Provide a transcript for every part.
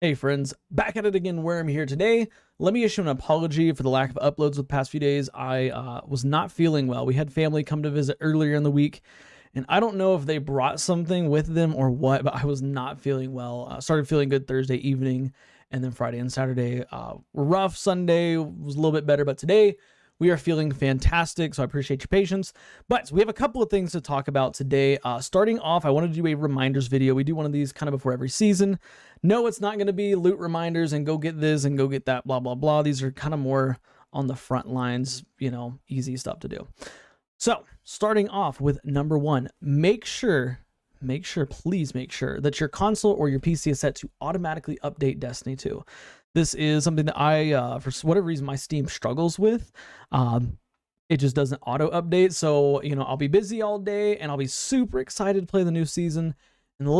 Hey friends, back at it again. Where I'm here today. Let me issue an apology for the lack of uploads the past few days. I was not feeling well. We had family come to visit earlier in the week, and I don't know if they brought something with them or what, but I was not feeling well. Started feeling good Thursday evening, and then Friday and Saturday were rough. Sunday was a little bit better, but today we are feeling fantastic, so I appreciate your patience. But we have a couple of things to talk about today. Starting off, I wanted to do a reminders video. We do one of these kind of before every season. No, it's not going to be loot reminders and go get this and go get that, blah, blah, blah. These are kind of more on the front lines, you know, easy stuff to do. So starting off with number one, please make sure that your console or your PC is set to automatically update Destiny 2. This is something that I, for whatever reason, my Steam struggles with. It just doesn't auto update. So, you know, I'll be busy all day and I'll be super excited to play the new season. And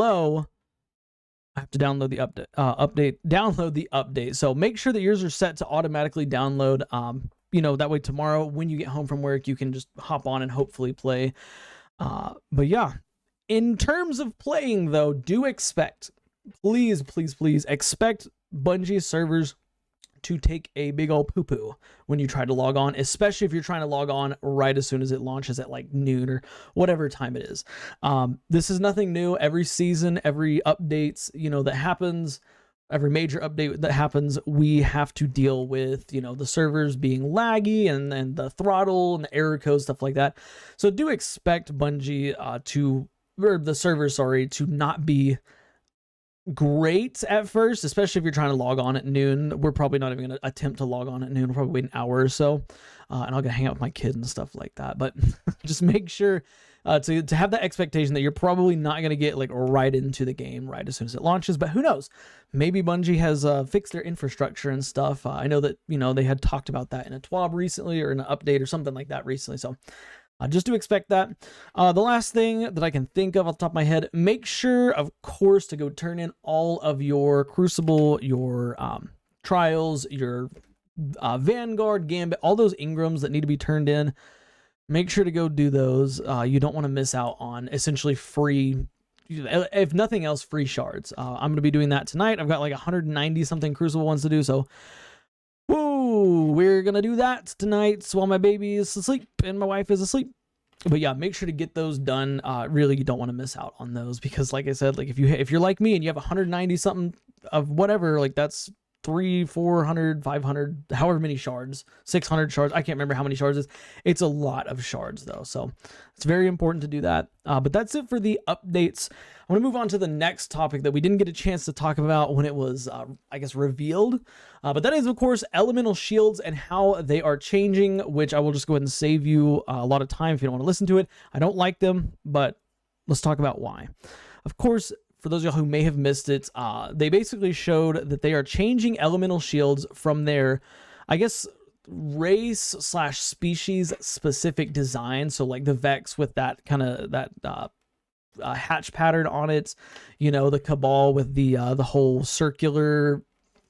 I have to download the download the update. So make sure that yours are set to automatically download. You know, that way tomorrow when you get home from work, you can just hop on and hopefully play. But yeah, in terms of playing though, do expect, please expect Bungie's servers to take a big old poo-poo when you try to log on, especially if you're trying to log on right as soon as it launches at like noon or whatever time it is. This is nothing new. Every season, every updates, you know, that happens, every major update that happens, we have to deal with, you know, the servers being laggy and the throttle and the error code, stuff like that. So do expect Bungie the servers, to not be great at first, especially if you're trying to log on at noon. We're probably not even going to attempt to log on at noon. We'll probably wait an hour or so, and I'll get hang out with my kid and stuff like that. But just make sure to have that expectation that you're probably not going to get like right into the game right as soon as it launches. But who knows? Maybe Bungie has fixed their infrastructure and stuff. I know that, you know, they had talked about that in a TWAB recently or in an update or something like that recently. So just to expect that. The last thing that I can think of off the top of my head, make sure, of course, to go turn in all of your Crucible, your Trials, your Vanguard, Gambit, all those Ingrams that need to be turned in. Make sure to go do those. You don't want to miss out on essentially free, if nothing else, free shards. I'm going to be doing that tonight. I've got like 190 something Crucible ones to do, so woo, we're gonna do that tonight while my baby is asleep and my wife is asleep. But yeah, make sure to get those done. Really, you don't want to miss out on those, because like I said, like if you're like me and you have 190 something of whatever, like that's 300, 400, 500, however many shards, 600 shards. I can't remember how many shards it is. It's a lot of shards though, so it's very important to do that. But that's it for the updates. I want to move on to the next topic that we didn't get a chance to talk about when it was, I guess, revealed. But that is, of course, elemental shields and how they are changing, which I will just go ahead and save you a lot of time if you don't want to listen to it. I don't like them, but let's talk about why. Of course, for those of y'all who may have missed it, they basically showed that they are changing elemental shields from their, I guess, race/species specific design. So like the Vex with that kind of hatch pattern on it, you know, the Cabal with the whole circular,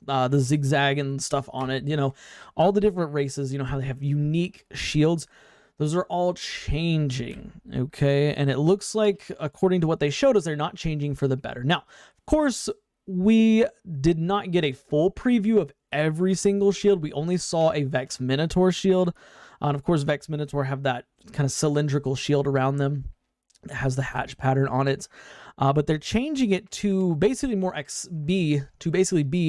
the zigzag and stuff on it, you know, all the different races, you know, how they have unique shields. Those are all changing, okay? And it looks like, according to what they showed us, they're not changing for the better. Now, of course, we did not get a full preview of every single shield. We only saw a Vex Minotaur shield. And of course, Vex Minotaur have that kind of cylindrical shield around them that has the hatch pattern on it. But they're changing it to basically be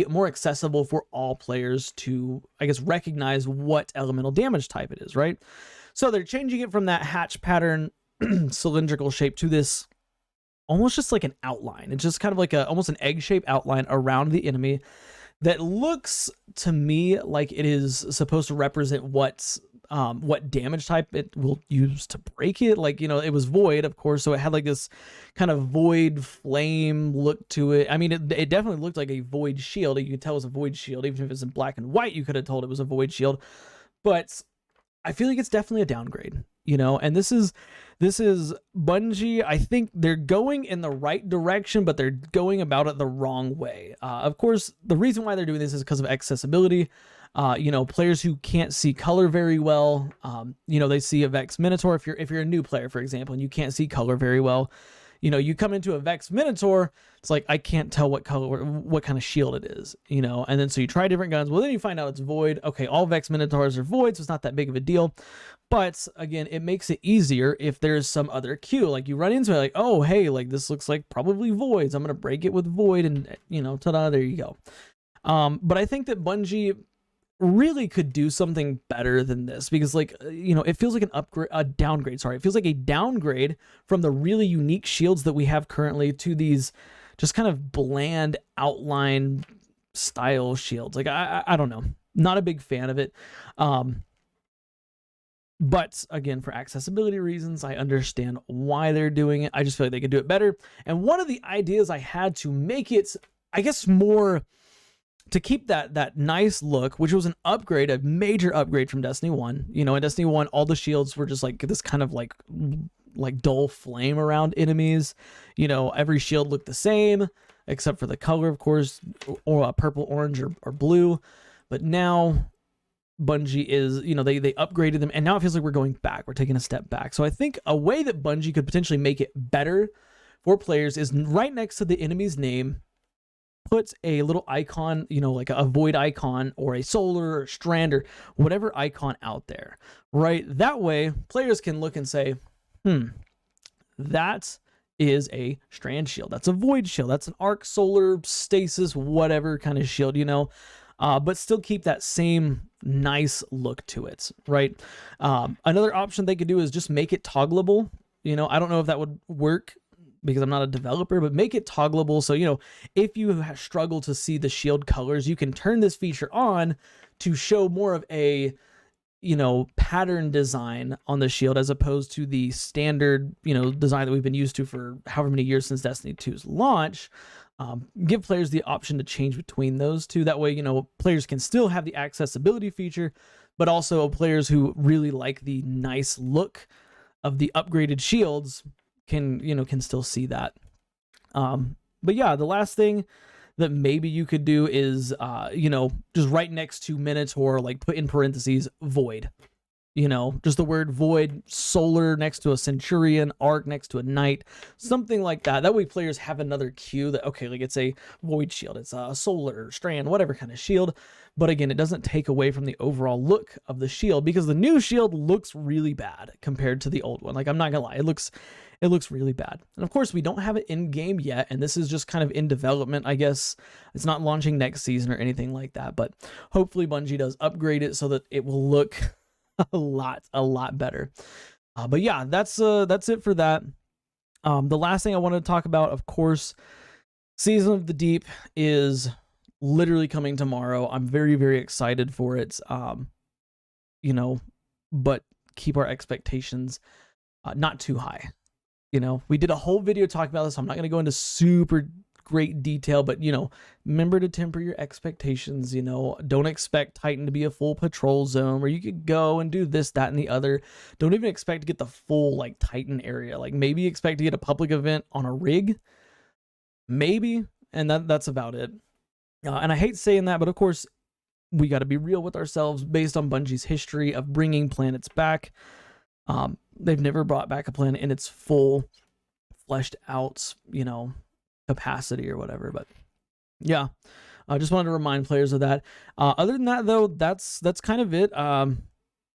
more accessible for all players to, I guess, recognize what elemental damage type it is, right? So they're changing it from that hatch pattern cylindrical shape to this almost just like an outline. It's just kind of like almost an egg-shaped outline around the enemy that looks to me like it is supposed to represent what damage type it will use to break it. Like, you know, it was void, of course, so it had like this kind of void flame look to it. I mean, it definitely looked like a void shield. You could tell it was a void shield. Even if it's in black and white, you could have told it was a void shield. But I feel like it's definitely a downgrade, you know, and this is Bungie. I think they're going in the right direction, but they're going about it the wrong way. Of course, the reason why they're doing this is because of accessibility. You know, players who can't see color very well, you know, they see a Vex Minotaur. If you're a new player, for example, and you can't see color very well, You know, you come into a Vex Minotaur, it's like, I can't tell what color, what kind of shield it is, you know, and then so you try different guns. Well, then you find out it's void. Okay, all Vex Minotaurs are void, so it's not that big of a deal. But again, it makes it easier if there's some other cue. Like you run into it, like, oh, hey, like this looks like probably voids. I'm going to break it with void and, you know, ta-da, there you go. But I think that Bungie really could do something better than this, because like, you know, it feels like a downgrade. Sorry, it feels like a downgrade from the really unique shields that we have currently to these just kind of bland outline style shields. Like I don't know, not a big fan of it. But again, for accessibility reasons, I understand why they're doing it. I just feel like they could do it better. And one of the ideas I had to make it, I guess, more to keep that nice look, which was an upgrade, a major upgrade from Destiny 1. You know, in Destiny 1, all the shields were just like this kind of like dull flame around enemies. You know, every shield looked the same, except for the color, of course, or purple, orange, or blue. But now Bungie is, you know, they upgraded them, and now it feels like we're going back. We're taking a step back. So I think a way that Bungie could potentially make it better for players is right next to the enemy's name, put a little icon, you know, like a void icon or a solar or strand or whatever icon out there, right? That way players can look and say, that is a strand shield. That's a void shield. That's an arc, solar, stasis, whatever kind of shield, you know, but still keep that same nice look to it, right? Another option they could do is just make it toggleable. You know, I don't know if that would work because I'm not a developer, but make it toggleable. So, you know, if you struggle to see the shield colors, you can turn this feature on to show more of a, you know, pattern design on the shield as opposed to the standard, you know, design that we've been used to for however many years since Destiny 2's launch. Give players the option to change between those two. That way, you know, players can still have the accessibility feature, but also players who really like the nice look of the upgraded shields can, you know, can still see that. But yeah, the last thing that maybe you could do is, you know, just right next to Minotaur, like put in parentheses, void. You know, just the word void, solar next to a centurion, arc next to a knight, something like that. That way players have another cue that, okay, like it's a void shield, it's a solar, strand, whatever kind of shield. But again, it doesn't take away from the overall look of the shield, because the new shield looks really bad compared to the old one. Like, I'm not gonna lie, it looks really bad. And of course, we don't have it in game yet, and this is just kind of in development, I guess. It's not launching next season or anything like that, but hopefully Bungie does upgrade it so that it will look a lot better. But yeah, that's it for that. The last thing I wanted to talk about, of course, Season of the Deep is literally coming tomorrow. I'm very, very excited for it. You know, but keep our expectations not too high. You know, we did a whole video talking about this. I'm not going to go into super great detail, but, you know, remember to temper your expectations. You know, don't expect Titan to be a full patrol zone where you could go and do this, that, and the other. Don't even expect to get the full, like, Titan area. Like, maybe expect to get a public event on a rig. Maybe. And that's about it. And I hate saying that, but of course, we got to be real with ourselves based on Bungie's history of bringing planets back. They've never brought back a planet in its full, fleshed out, you know, capacity or whatever. But yeah, I just wanted to remind players of that. Other than that, though, that's kind of it. I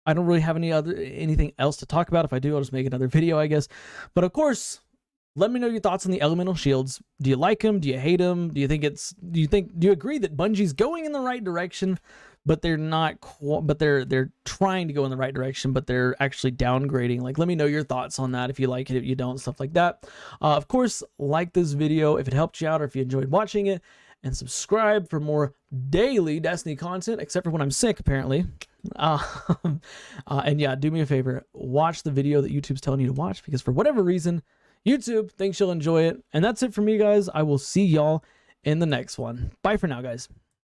don't really have anything else to talk about. If I do, I'll just make another video, I guess. But of course, let me know your thoughts on the elemental shields. Do you like them? Do you hate them? Do you agree that Bungie's going in the right direction, but they're not, but they're trying to go in the right direction, but they're actually downgrading? Like, let me know your thoughts on that. If you like it, if you don't, stuff like that. Of course, like this video if it helped you out or if you enjoyed watching it, and subscribe for more daily Destiny content, except for when I'm sick, apparently. And yeah, do me a favor, watch the video that YouTube's telling you to watch, because for whatever reason, YouTube thinks you'll enjoy it. And that's it for me, guys. I will see y'all in the next one. Bye for now, guys.